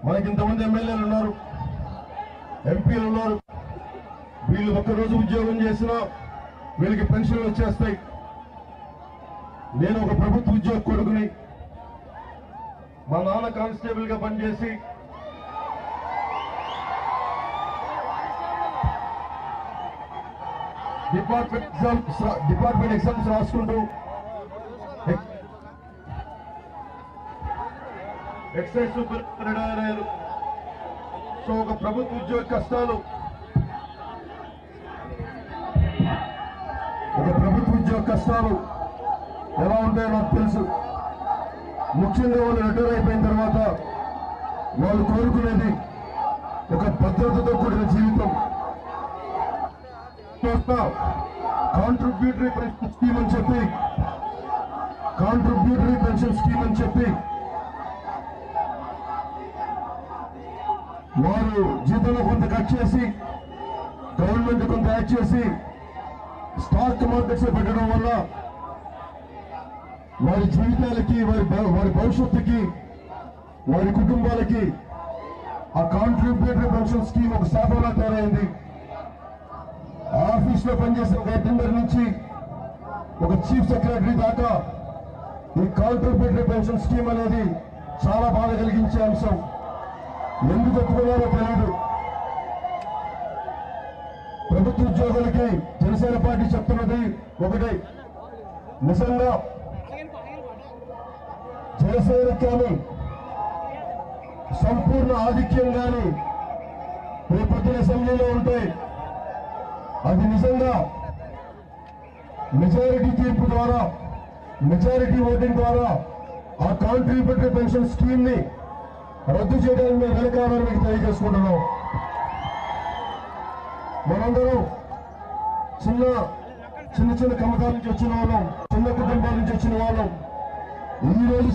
మనకి ఇంతమంది ఎమ్మెల్యేలు ఉన్నారు, ఎంపీలు ఉన్నారు. వీళ్ళు ఒక్కరోజు ఉద్యోగం చేసినా వీళ్ళకి పెన్షన్లు వచ్చేస్తాయి. నేను ఒక ప్రభుత్వ ఉద్యోగ కొడుకుని, మా నాన్న కానిస్టేబుల్ గా పనిచేసి డిపార్ట్మెంట్ ఎగ్జామ్స్ రాసుకుంటూ ఎక్సైజ్ సూపర్ రిటైర్ అయ్యారు. సో ఒక ప్రభుత్వ ఉద్యోగ కష్టాలు, ఎలా ఉంటాయో నాకు తెలుసు. ముఖ్యంగా వాళ్ళు రిటైర్ అయిపోయిన తర్వాత వాళ్ళు కోరుకునేది ఒక భద్రతతో కూడిన జీవితం. కాంట్రిబ్యూటరీ పెన్షన్ స్కీమ్ అని చెప్పి వారు జీతంలో కొంత కట్ చేసి, గవర్నమెంట్ కొంత యాడ్ చేసి స్టాక్ మార్కెట్స్ పెట్టడం వల్ల వారి జీవితాలకి, వారి భవిష్యత్తుకి, వారి కుటుంబాలకి ఆ కాంట్రిబ్యూటరీ పెన్షన్ స్కీమ్ ఒక శాపంగా తయారైంది. ఆఫీస్ లో పనిచేసిన అటెండర్ నుంచి ఒక చీఫ్ సెక్రటరీ దాకా ఈ కాంట్రిబ్యూటరీ పెన్షన్ స్కీమ్ అనేది చాలా బాధ కలిగించే అంశం. ఎందుకు ఒప్పుకున్నారో తెలియదు. ప్రభుత్వ ఉద్యోగులకి జనసేన పార్టీ చెప్తున్నది ఒకటే, నిజంగా జనసేన కానీ సంపూర్ణ ఆధిక్యం కానీ రేపొద్దున అసెంబ్లీలో ఉంటే అది నిజంగా మెజారిటీ తీర్పు ద్వారా, మెజారిటీ ఓటింగ్ ద్వారా ఆ కాంట్రిబ్యూటరీ పెన్షన్ స్కీమ్ ని రద్దు చేయడానికి మేము వెనకాలని మీకు తెలియజేసుకుంటున్నాం. మనందరం చిన్న కమ్మకాల నుంచి వచ్చిన వాళ్ళం, చిన్న కుటుంబాల నుంచి వచ్చిన వాళ్ళం. ఈ రోజు